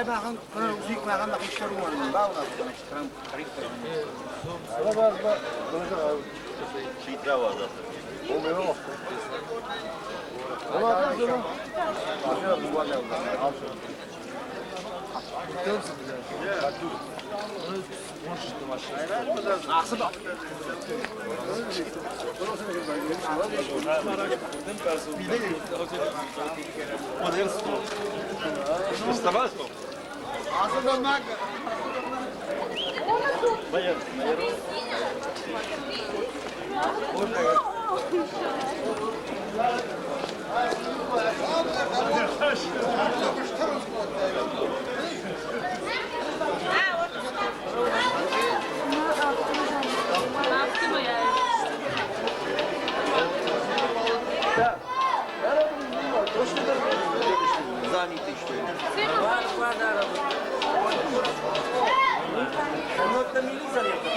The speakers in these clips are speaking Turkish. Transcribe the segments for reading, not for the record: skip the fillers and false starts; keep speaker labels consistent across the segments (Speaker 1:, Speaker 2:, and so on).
Speaker 1: makan, kena uzik makan tak istilah rumah ni. Bau nak, sekarang tarik terus.
Speaker 2: Şitra var zaten.
Speaker 1: O memang bak. Ama akan sana. Başka bir var ya. Al şunu. Tutuyor musun bize? Onu konuştum aşağıya. Aksı bak.
Speaker 2: Ставаско?
Speaker 1: Aslında mak.
Speaker 2: Bayır.
Speaker 1: Zanite işte.
Speaker 3: Nokta miliza yapıyor.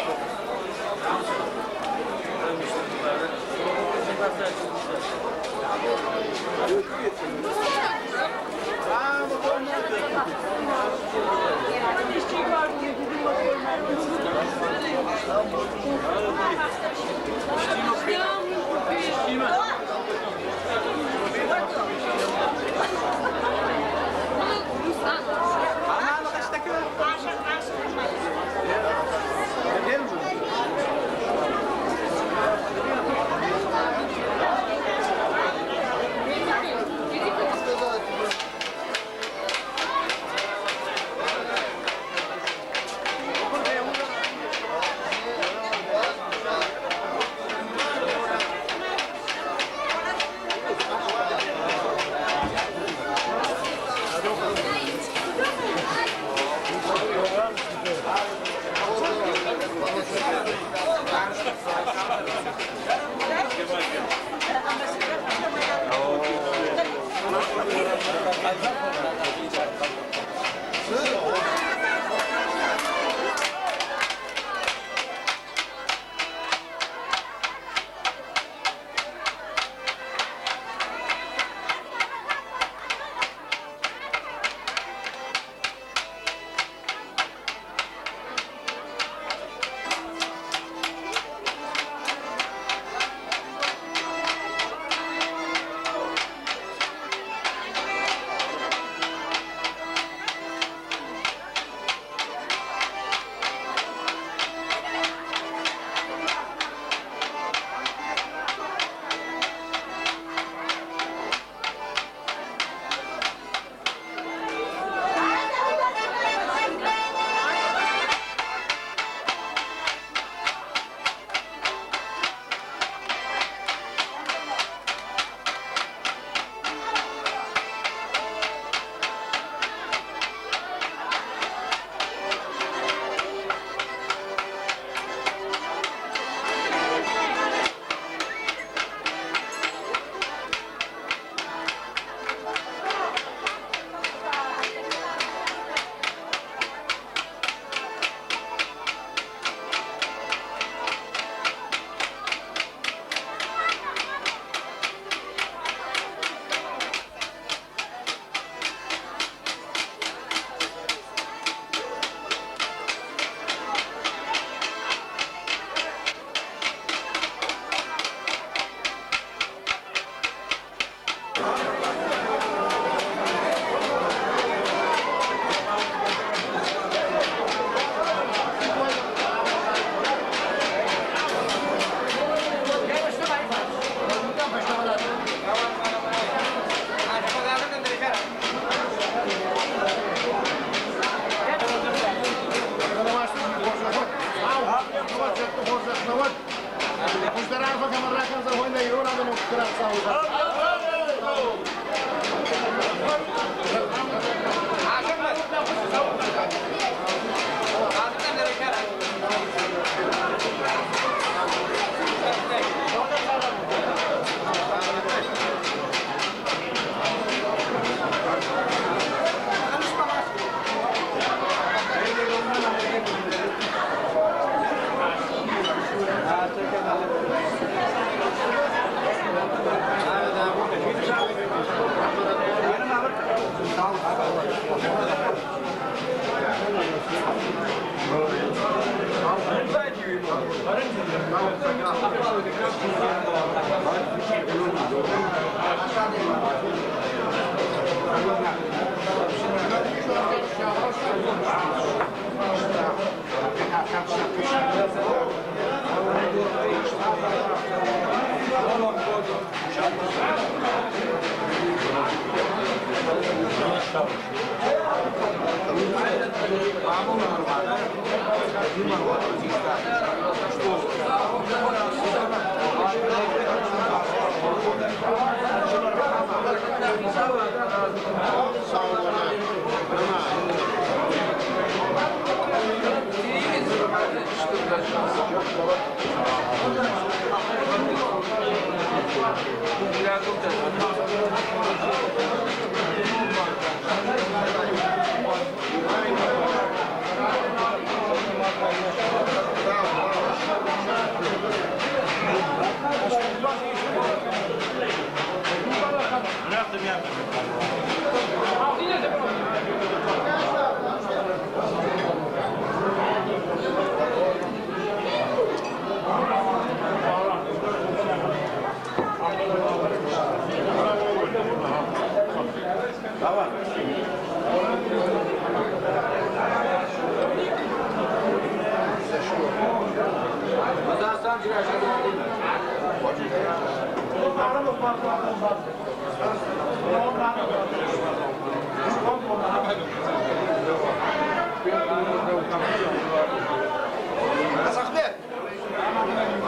Speaker 1: Sakbet.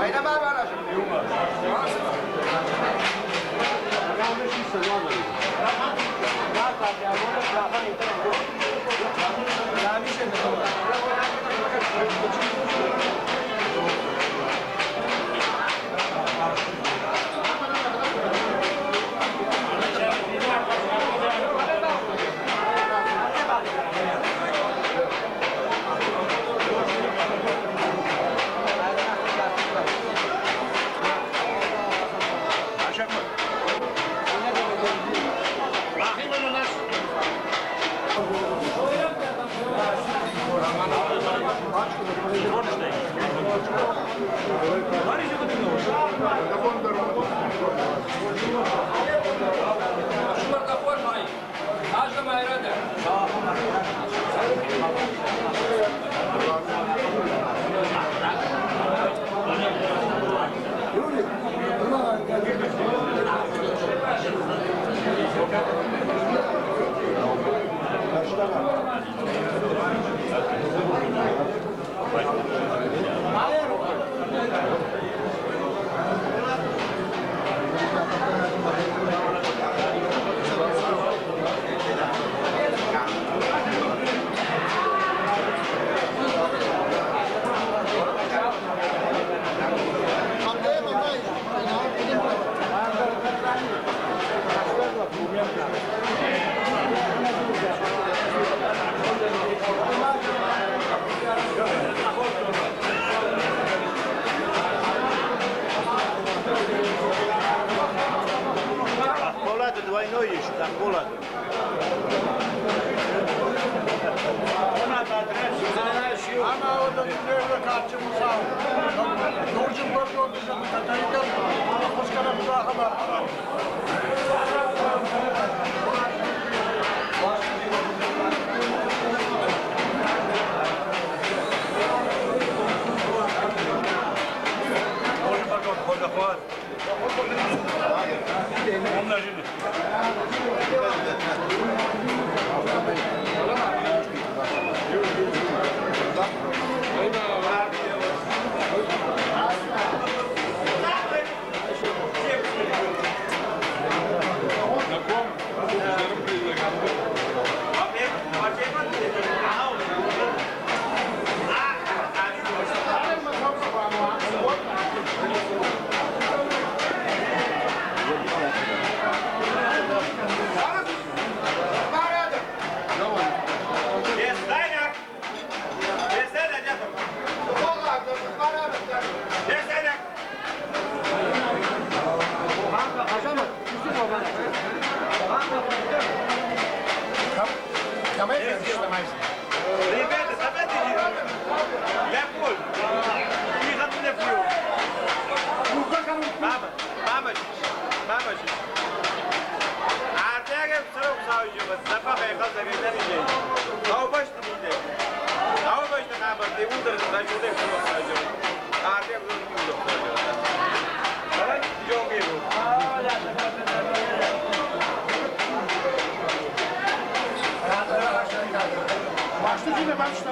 Speaker 1: Oynama bana.
Speaker 2: Rahat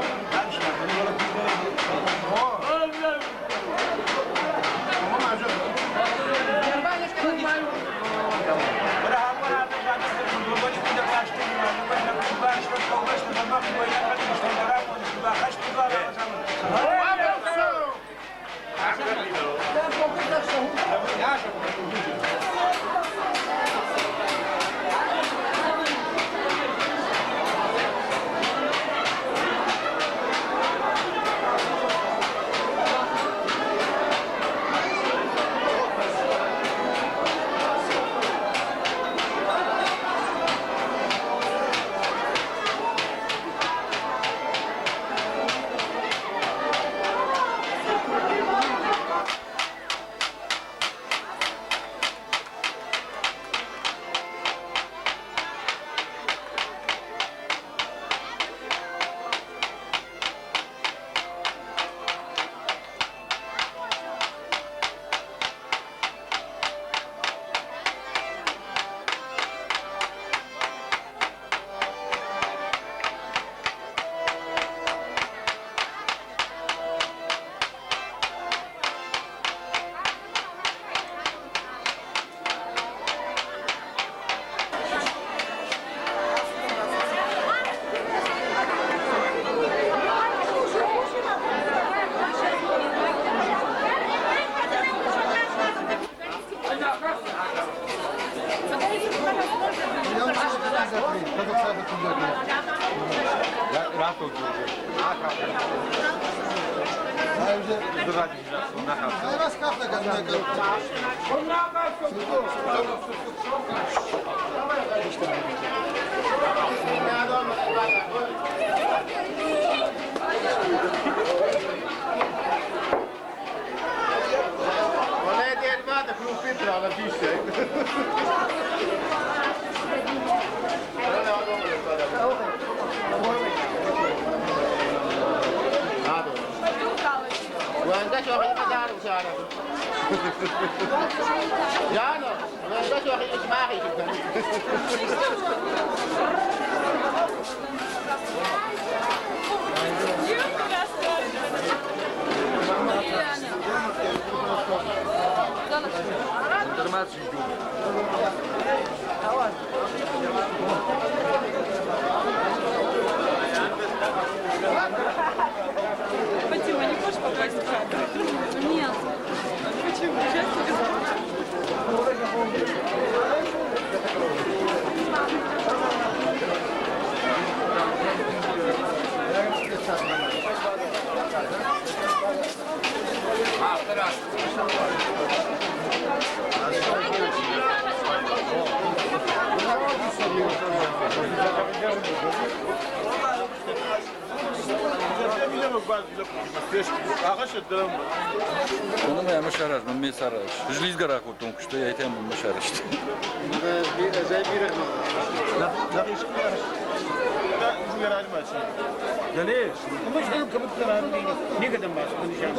Speaker 2: ol.
Speaker 1: Teraz kafle gadnego.
Speaker 4: Olha aí, ele vai dar pro Petrol, a bicha. وانت شو هي مدار وشارع يانا وانت شو هي اسمعي
Speaker 5: Фатима, не хочешь попасть в кадр? Нет. Почему? Честно
Speaker 6: Onu mu yamış arar, ben mi sarar? Jliz garak oldum kuşta yaytem ben mi arar işte.
Speaker 4: زي بيرك
Speaker 3: ليش؟ مش حلو كبت ترى نقدم بس كل شيء.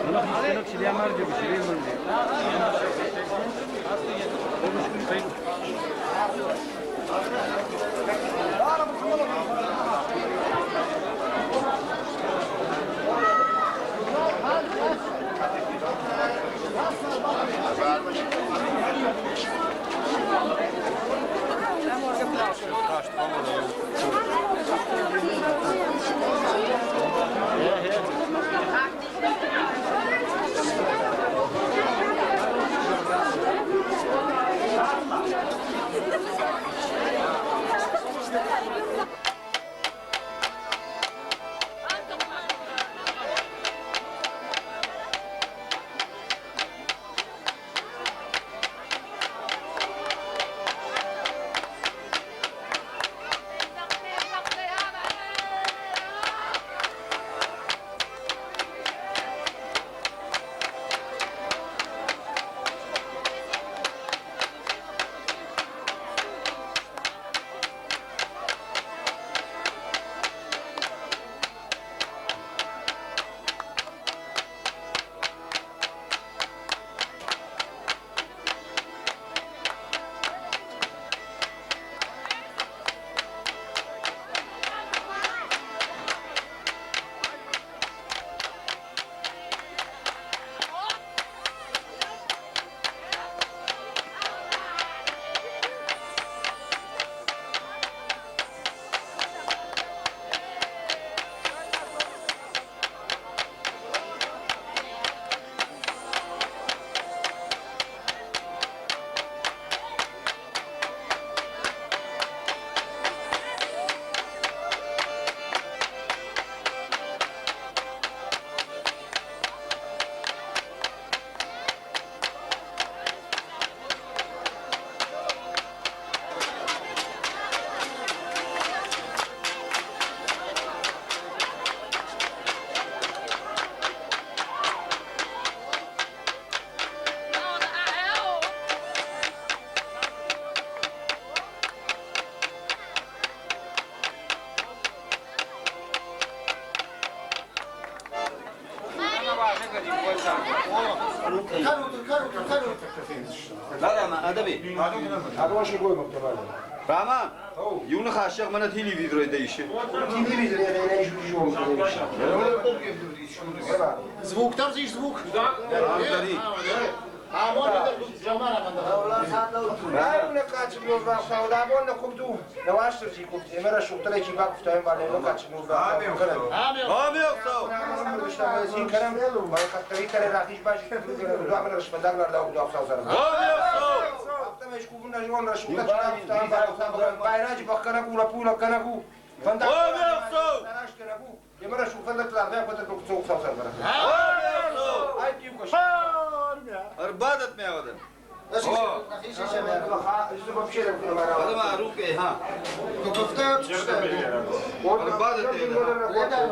Speaker 3: والله مشكلة شيء ما رجع بشيء من ذي.
Speaker 7: tabii.
Speaker 1: Hadi başı koymak tamam.
Speaker 7: Rahman. Yunu kaçacak bana televizyonu değişir.
Speaker 1: Televizyona böyle iş gücü olmuş demiş.
Speaker 4: Звук, там же звук.
Speaker 7: Ağızları.
Speaker 4: А можно جماعة
Speaker 1: Ben ne kaçmıyor bak savda bu ne koptu. Ne varsa şey koptu. Emre şu tane ki bak tutayım var ne kaçmıyor bak.
Speaker 7: Abi yoksa o.
Speaker 1: İşte ben zin kerem. Ben katri kere rakiş baş. Duamın rışmadarlar da bu hafta sonra.
Speaker 7: Abi yoksa o.
Speaker 1: Hafta meşgulun da yon raşu da tutayım bak. Bayracı bakkana ku rapu lakana ku. Fanda.
Speaker 7: Abi yoksa o.
Speaker 1: Araşkana ku. Emre şu fandalar da yapacak çok çok savsa var.
Speaker 7: Abi yoksa o.
Speaker 1: Ay diyor koş.
Speaker 7: Arbat etmeye kadar.
Speaker 1: Nasıl? Nasıl şey ben? Ha, yüzüme bir şey yapıyorum ara.
Speaker 7: Hadi ma ruke ha.
Speaker 1: Kofta çıktı.
Speaker 7: Arbat etmeye kadar.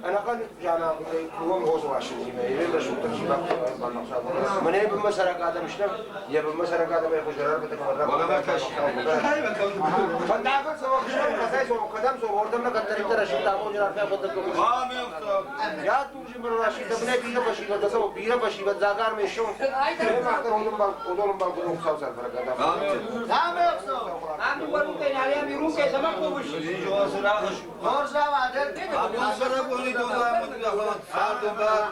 Speaker 1: أنا قد يعني كلهم هو سوا شيء ما يبي شو تجيبك من يبي مثلا قاعد مشتم يبي مثلا قاعد ما يخش جرار بتكبر
Speaker 7: ولا ما كاش.
Speaker 1: فندعك سوا خشم خسائس وقدم سوا وردم لك التريت رشيد تابو جرار فيها بتكبر
Speaker 7: Abi yoksa o.
Speaker 1: يا توجي من رشيد ابن بيرة بشيبة تسوي بيرة بشيبة زاغار में شو ما أكتر هندم بال كلهم سوا سر فرق هذا
Speaker 7: Abi yoksa.
Speaker 4: Tamam yoksa.
Speaker 3: Abi bu ruke yani bir ruke zaman kovuş.
Speaker 4: Borsa vardır değil mi?
Speaker 7: Abi sonra bu ne diyorlar mı diyor falan. Sardım ben.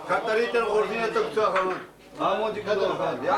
Speaker 7: Katariten orijinal tıktı falan. Ama dikkat ol ben. Ya.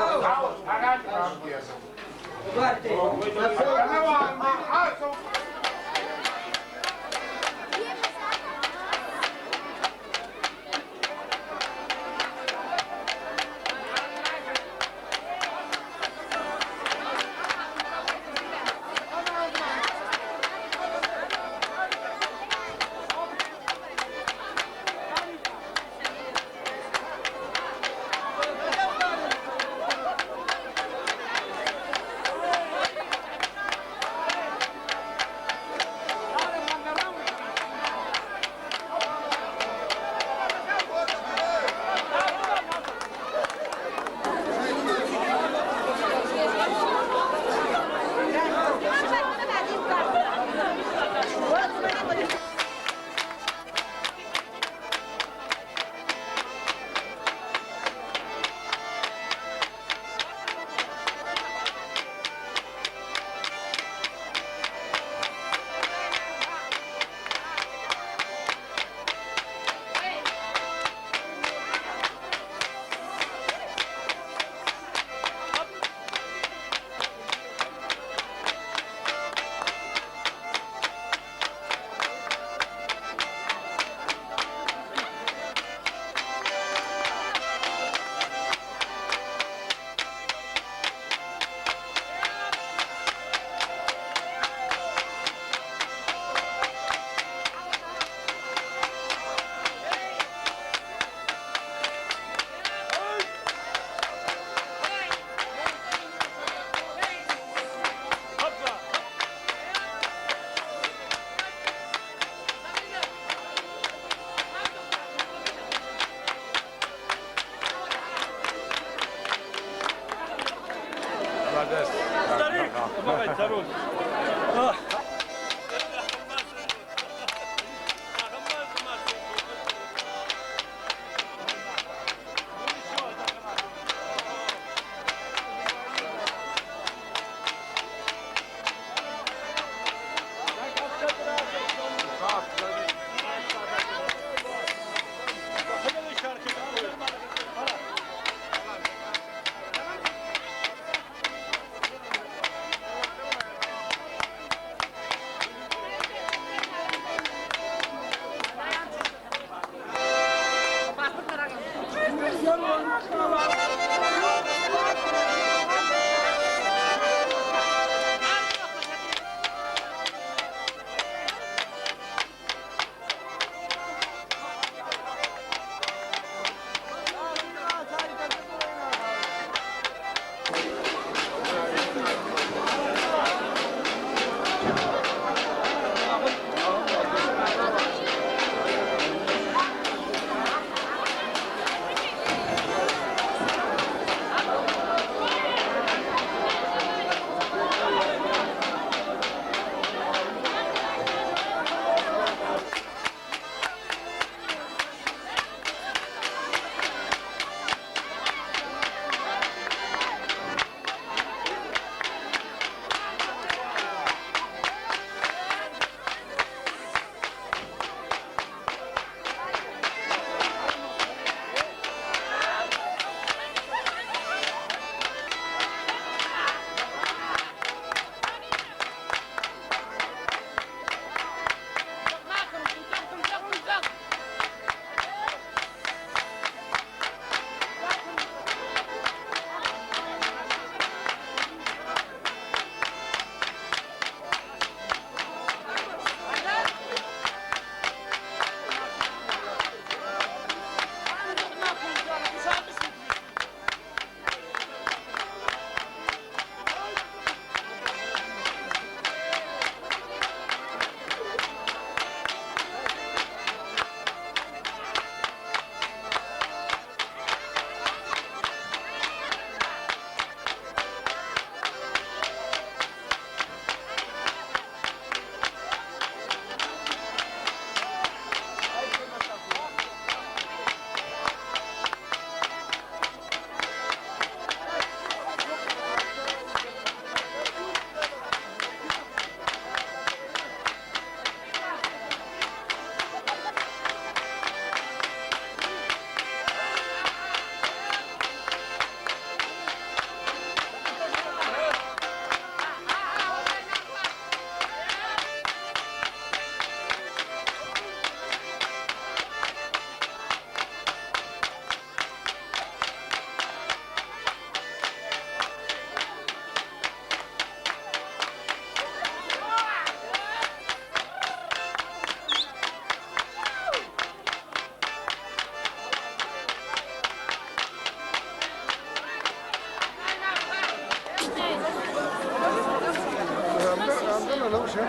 Speaker 1: lan bu şey.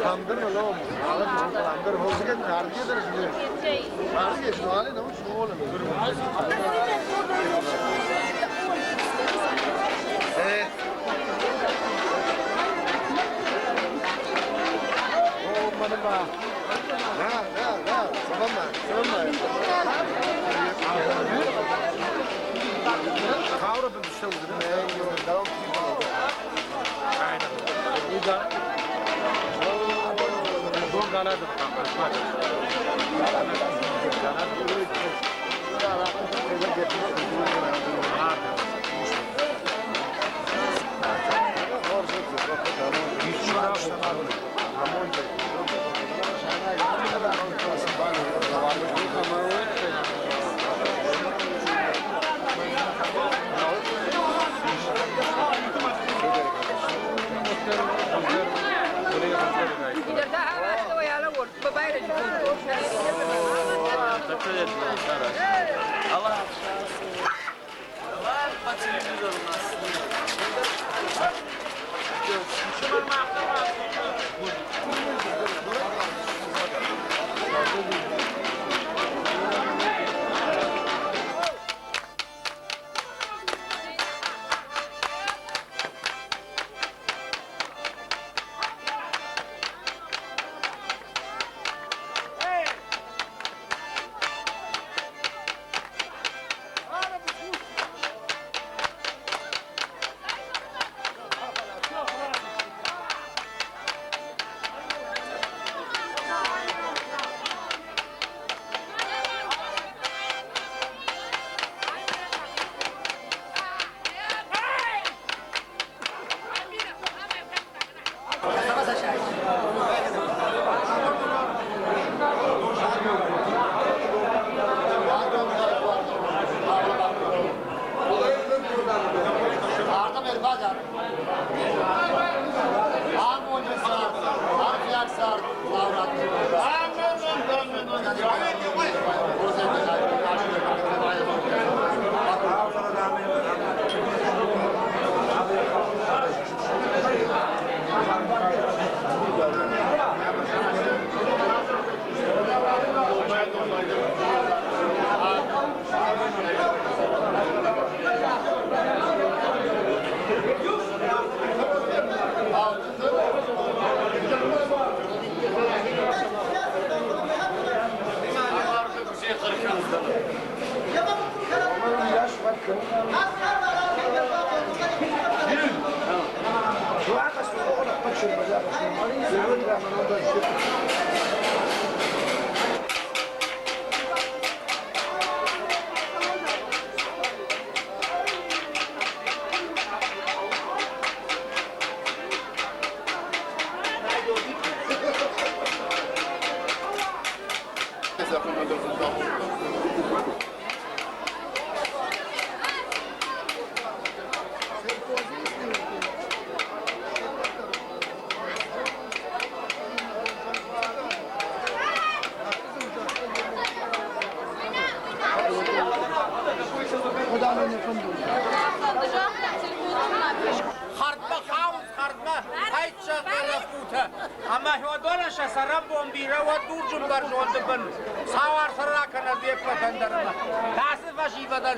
Speaker 1: Kandır mı lan? Kandır hoş geldin. Harbi ederiz diyor. Harbi geçti hali ne olmuş? Ne oğlum? Evet. Oh benim bak. Ne? Sıvama. Kavrapın işte oldu değil mi? Devam aynen. Bu da bu kanadı.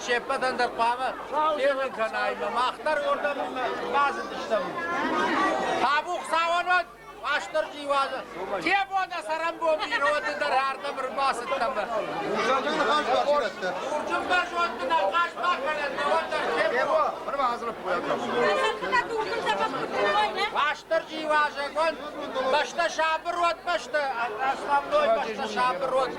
Speaker 4: Şehpeden der kahve, devin kanayla, mahtar orada bazı diştem. Tabuk savanın, açtır civazı. Tiyeboda saram bombi, rodı der harda bir basıttan ber. Urcun ber jontuna, kaç bakalım, rodı der. Tiyebo, bana hazırlık koyalım. Açtır civazı, başta şabır rod, başta, aslamdoy, başta şabır rod.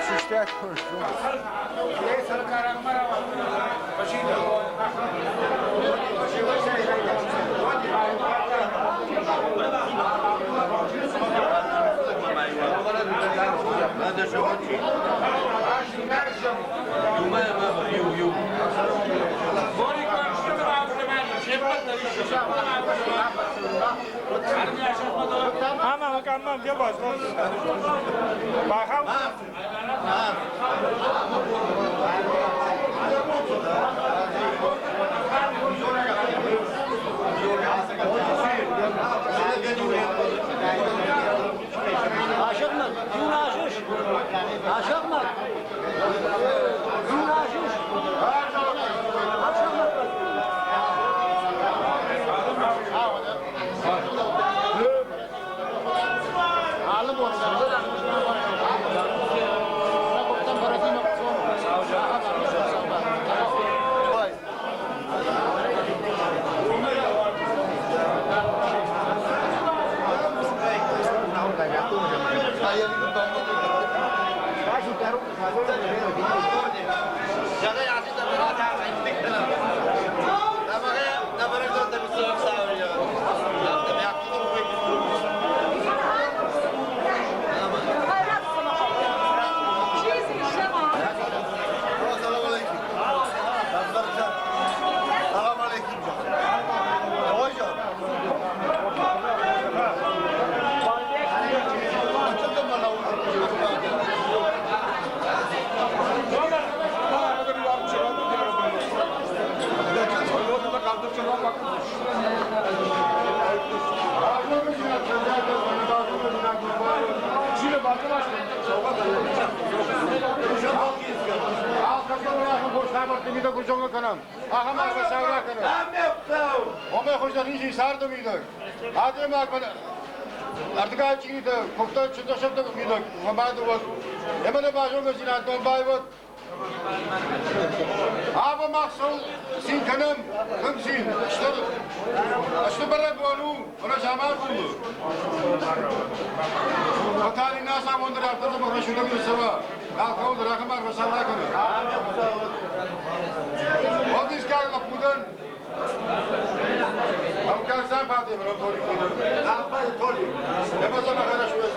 Speaker 1: Şişte konuştum.
Speaker 3: Ama bakalım dia bos. Paham?
Speaker 8: Aşık mı? Gün aşış. Aşık mı? Gün aşış. Aşık mı? Alıp orada.
Speaker 1: Artık açık idi. Kokta çıtlaşıp da gidiyor. Mabadı var. Hemen başım gözüne don bayvot. Abi maksul sin kanım. Kimsin? İşte bana bunu. Ona zaman buldu. Otali nasa bundur haftada mı şunu bir sabah. Kalkın da rakam var masallah kanı. O diskar kapıdan. हम क्या साफ आते हैं थोड़ी आप भाई थोड़ी ये बस मैं खड़ा शुरू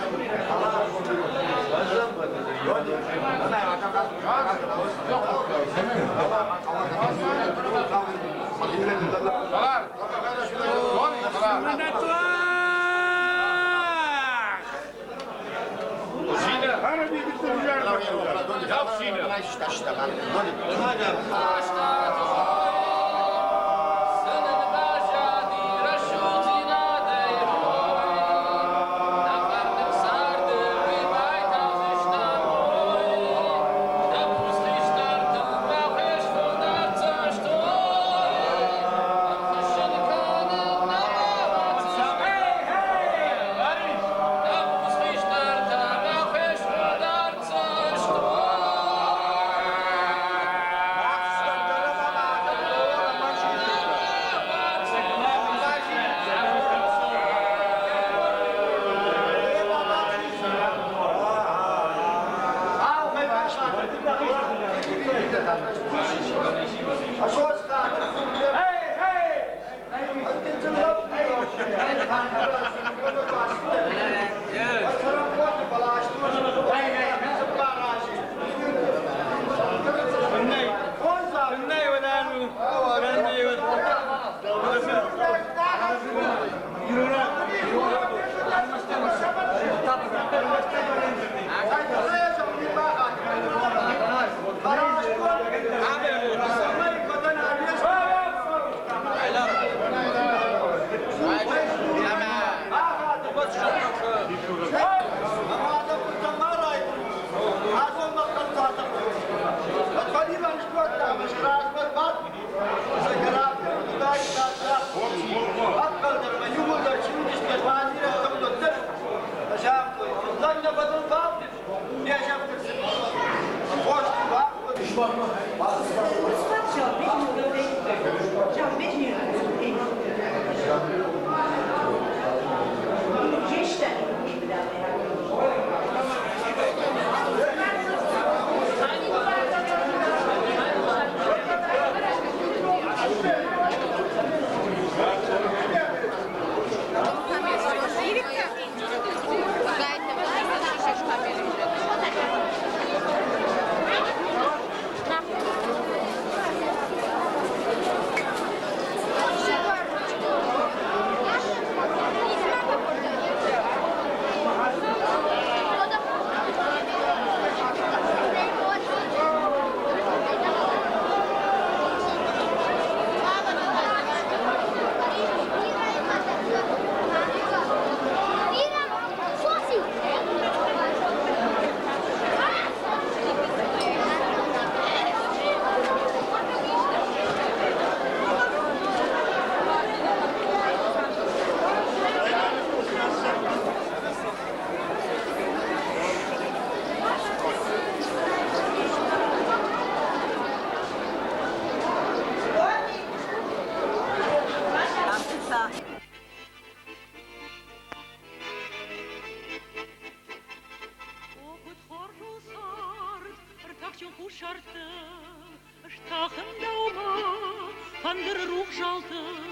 Speaker 5: Van der Roegzalte